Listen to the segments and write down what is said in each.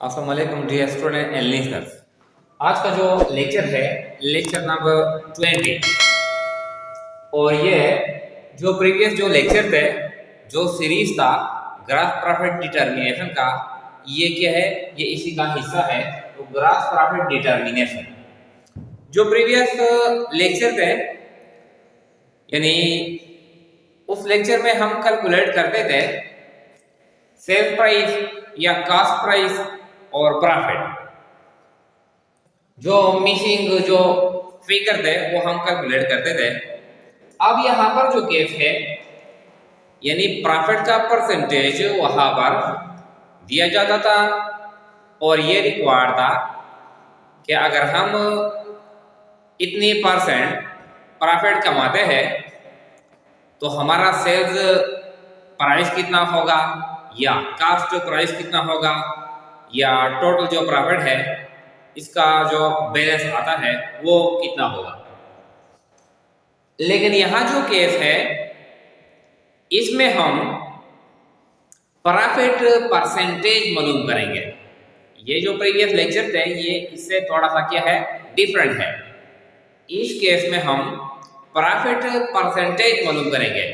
अस्सलाम वालेकुम dear student and listeners. आज का जो लेक्चर है लेक्चर नंबर 20 और ये जो प्रीवियस जो लेक्चर थे जो सीरीज था ग्रास प्रॉफिट डिटर्मिनेशन का, ये क्या है, ये इसी का हिस्सा है। तो ग्रास प्रॉफिट डिटर्मिनेशन जो प्रीवियस लेक्चर थे, यानी उस लेक्चर में हम कैलकुलेट करते थे सेल प्राइस या कास्ट प्राइस और प्रॉफिट। जो मिसिंग जो फिगर थे वो हम कैलकुलेट करते थे। अब यहाँ पर जो केस है, यानी प्रॉफिट का परसेंटेज वहां पर दिया जाता था और ये रिक्वायर्ड था कि अगर हम इतनी परसेंट प्रॉफिट कमाते हैं तो हमारा सेल्स प्राइस कितना होगा या कास्ट प्राइस कितना होगा या टोटल जो प्रॉफिट है इसका जो बैलेंस आता है वो कितना होगा। लेकिन यहां जो केस है इसमें हम प्रॉफिट परसेंटेज मालूम करेंगे। ये जो प्रीवियस लेक्चर थे ये इससे थोड़ा सा क्या है, डिफरेंट है। इस केस में हम प्रॉफिट परसेंटेज मालूम करेंगे।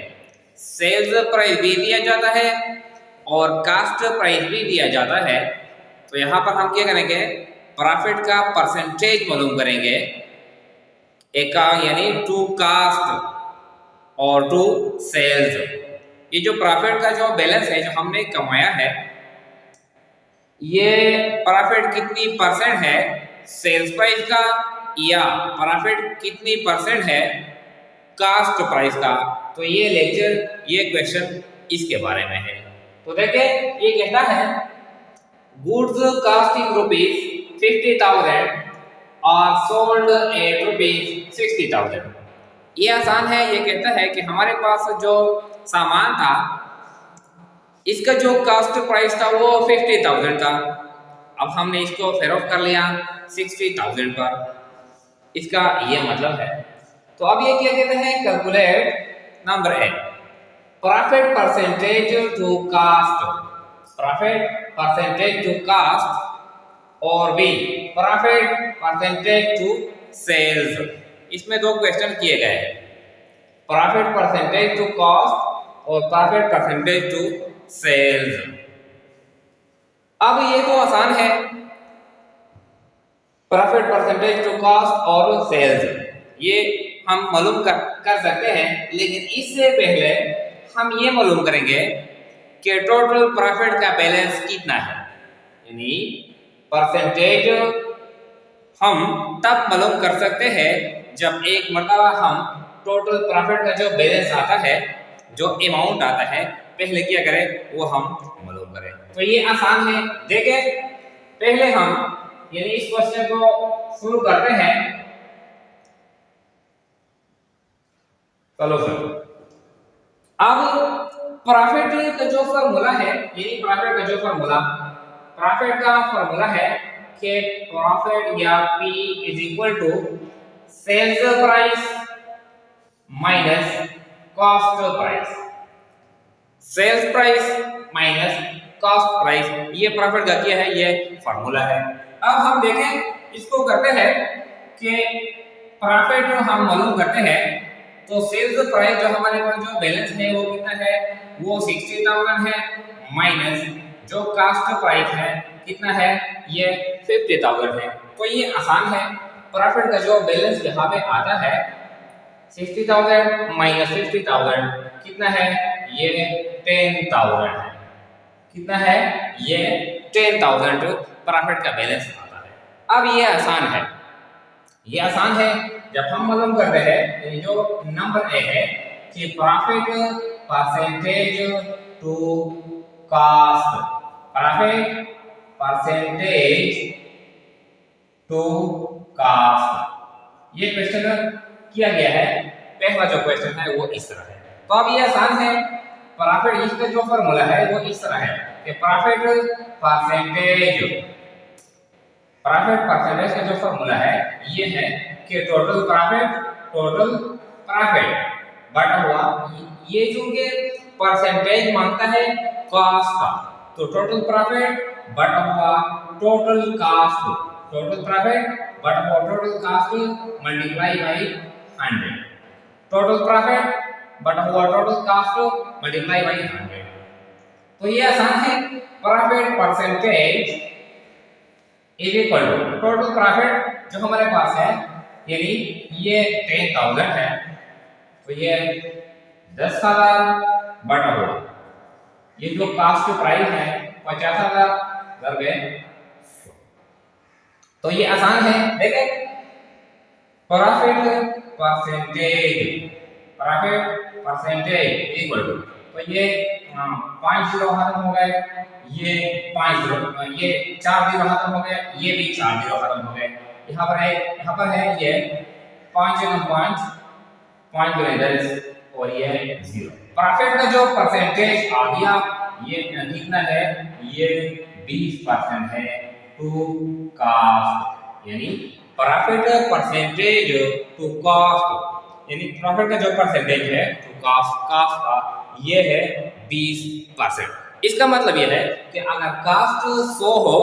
सेल्स प्राइस भी दिया जाता है और कास्ट प्राइस भी दिया जाता है। तो यहाँ पर हम क्या करेंगे, प्रॉफिट का परसेंटेज मालूम करेंगे, एक यानी टू कास्ट और टू सेल्स। ये जो प्रॉफिट का जो बैलेंस है जो हमने कमाया है, ये प्रॉफिट कितनी परसेंट है सेल्स प्राइस का या प्रॉफिट कितनी परसेंट है कास्ट प्राइस का। तो ये लेक्चर, ये क्वेश्चन इसके बारे में है। तो देखिए ये कहता है गुड्स कास्टिंग रुपीज 50,000 और सोल्ड एट रुपीज 60,000। ये आसान है। ये कहता है कि हमारे पास जो सामान था इसका जो कास्ट प्राइस था वो 50,000 था। अब हमने इसको फेरोफ कर लिया 60,000 पर। इसका ये मतलब है। तो अब ये क्या कहते हैं, calculate number A profit percentage to cost, profit percentage to cost, और B profit percentage to sales. इसमें दो क्वेश्चन किए गए हैं, प्रॉफिट परसेंटेज टू कॉस्ट और प्रॉफिट परसेंटेज टू सेल्स। अब ये तो आसान है, प्रॉफिट परसेंटेज टू कॉस्ट और सेल्स ये हम मालूम कर सकते हैं। लेकिन इससे पहले हम ये मालूम करेंगे कि टोटल प्रॉफिट का बैलेंस कितना है। यानी परसेंटेज हम तब मालूम कर सकते हैं जब एक मर्तबा हम टोटल प्रॉफिट का जो बैलेंस आता है, जो अमाउंट आता है, पहले क्या करें वो हम मालूम करें। तो ये आसान है। देखें पहले हम यानी इस क्वेश्चन को शुरू करते हैं। चलो सर, अब प्रॉफिट का जो फॉर्मूला है, यानी प्रॉफिट का जो फॉर्मूला, प्रॉफिट का फॉर्मूला है कि प्रॉफिट या P is equal to sales price minus cost price. Sales price minus cost price, ये प्रॉफिट का क्या है, ये फॉर्मूला है। अब हम देखें इसको करते हैं कि प्रॉफिट हम मालूम करते हैं। तो सेल्स प्राइस जो हमारे पास जो बैलेंस है वो कितना है, वो 60,000 है, माइनस जो कास्ट प्राइस है कितना है, ये 50,000 है। तो ये आसान है। प्रॉफिट का जो बैलेंस यहाँ पे आता है 60,000 माइनस 50,000 कितना है, ये 10,000 है। कितना है, ये 10,000 प्रॉफिट का बैलेंस आता है। अब ये आसान है, ये आसान है जब हम मालूम करते हैं जो नंबर ए है कि profit percentage to cost, profit percentage to cost, ये क्वेश्चन किया गया है। पहला जो क्वेश्चन है वो इस तरह है। तो अब ये आसान है। प्रॉफिट इसका जो फॉर्मूला है वो इस तरह है कि प्रॉफिट परसेंटेज का जो फॉर्मूला है ये है कि टोटल प्रॉफिट बटा हुआ ये जो के परसेंटेज मांगता है कॉस्ट का, तो टोटल प्रॉफिट बटा हुआ टोटल कास्ट, टोटल प्रॉफिट बटा हुआ total cast multiply by 100, total profit बटा हुआ टोटल कास्ट मल्टीप्लाई बाई 100। तो ये आसान है। Profit percentage is equal to total profit जो हमारे पास है, यानी ये 10,000 है, तो ये 10,000 बटा हुआ ये जो कास्ट प्राइस है 50,000 दरबे 100। तो ये आसान है। देखें प्रॉफिट परसेंटेज इक्वल टू, तो ये 5 जीरो खत्म हो गए, ये 5 जीरो, ये 4 जीरो खत्म हो गए, ये भी 4 जीरो खत्म हो गए। यहाँ पर है ये 5 गुना 5 5 गुना 10 और ये 0। प्रॉफिट का जो परसेंटेज आ गया ये कितना है, ये 20% है टू कास्ट, यानी प्रॉफिट परसेंटेज टू कास्ट, यानी प्रॉफिट का जो परसेंटेज है टू कास्ट का ये है 20%। इसका मतलब ये है कि अगर कास्ट 100 हो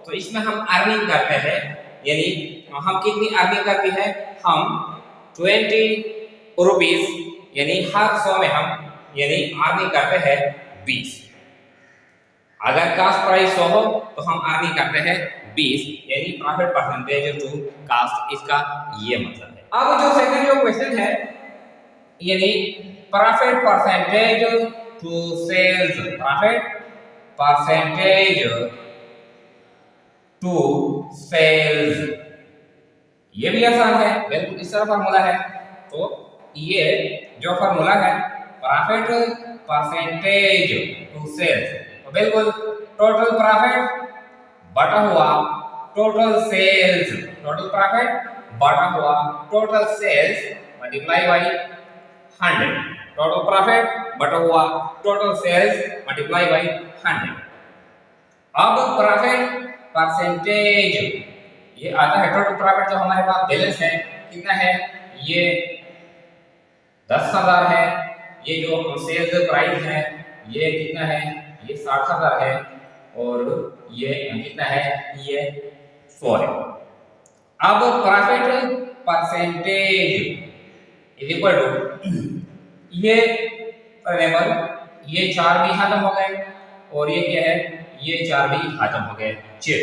तो इसमें हम अर्निंग करते हैं, यानी हम कितनी अर्निंग करती है, हम 20 रुपीस, यानी हर 100 में हम यानी अर्निंग करते हैं 20। अगर कास्ट प्राइस 100 हो तो हम अर्निंग करते हैं 20, यानी प्रॉफिट परसेंटेज टू कास्ट, इसका ये मतलब है। अब जो सेकंड जो क्वेश्चन है, यानी profit percentage to sales, profit percentage to sales, ये भी आसान है, बिल्कुल इस तरह फार्मूला है। तो ये जो फार्मूला है प्रॉफिट परसेंटेज टू सेल्स, तो बिल्कुल टोटल प्रॉफिट बटा हुआ टोटल सेल्स, टोटल प्रॉफिट बटा हुआ total sales multiply by 100, total profit बटा हुआ टोटल सेल्स मल्टीप्लाई बाई 100। अब प्रॉफिट परसेंटेज ये आता है, टोटल प्रॉफिट जो हमारे पास बैलेंस है कितना है, ये 10,000 है, ये जो सेल्स प्राइस है ये कितना है, ये 60,000 है, और ये कितना है, ये 100 है। अब profit percentage is equal to ये लेवल, ये 4 भी खत्म हो गए और ये क्या है, ये 4 भी खत्म हो गए 6।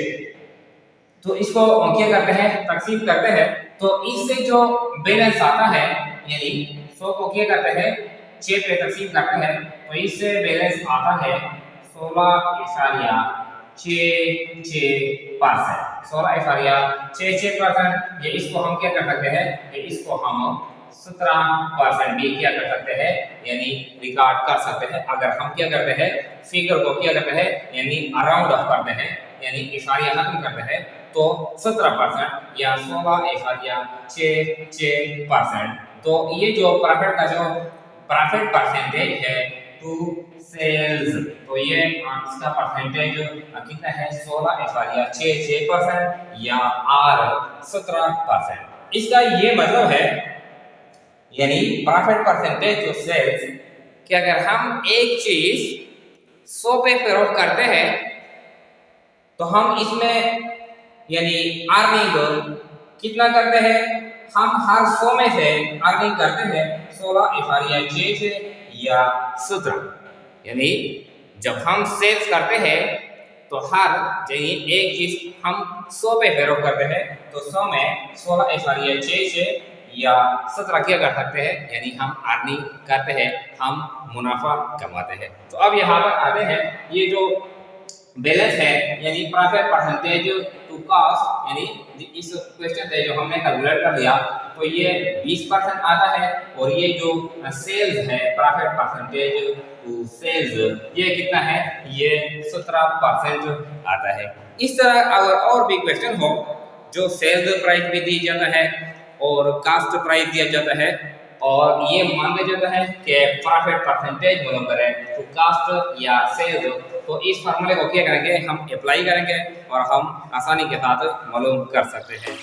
तो इसको क्या करते हैं, तकसीम करते हैं, तो इससे जो बैलेंस आता है, यानी 100 को क्या करते हैं 6 पे तकसीम करते हैं, तो इससे बैलेंस आता है 16.66%, 16.66%। ये इसको हम क्या कर सकते हैं, कि इसको हम 17% भी क्या कर सकते हैं, यानी रिकॉर्ड कर सकते हैं। अगर हम क्या करते हैं, फिगर को क्या करते हैं, यानी अराउंड ऑफ करते हैं, यानी इशारिया खत्म करते हैं, तो 17% या 16.66%। तो ये जो प्रॉफिट का जो प्रॉफिट परसेंटेज है टू सेल्स, तो ये इसका परसेंटेज कितना है, 16.66% या और 17%। इसका ये मतलब है, यानी प्रॉफिट परसेंटेज टू सेल्स कि अगर हम एक चीज 100 पे फरोख्त करते हैं तो हम इसमें यानी अर्निंग कितना करते हैं, हम हर 100 में से अर्निंग करते हैं 16.66 या 17। यानी जब हम सेल्स करते हैं तो हर यानी एक चीज हम 100 पे फरोख्त करते हैं तो 100 में 16.66 या 17 क्या कर सकते हैं, यानी हम अर्निंग करते हैं, हम मुनाफा कमाते हैं। तो अब यहाँ पर आते हैं, ये जो बैलेंस है यानी प्रॉफिट परसेंटेज टू कॉस्ट, यानी इस क्वेश्चन से जो हमने कैलकुलेट कर लिया तो ये 20% आता है, और ये जो सेल्स है प्रॉफिट परसेंटेज टू सेल्स ये कितना है, ये 17% आता है। इस तरह अगर और भी क्वेश्चन हो जो सेल्स प्राइस भी दी जाता है और कास्ट प्राइस दिया जाता है, और ये मान लिया जाता है कि प्रॉफिट परसेंटेज मालूम करें टू कास्ट या सेल्स, तो इस फार्मूले को क्या करेंगे, हम अप्लाई करेंगे और हम आसानी के साथ मालूम कर सकते हैं।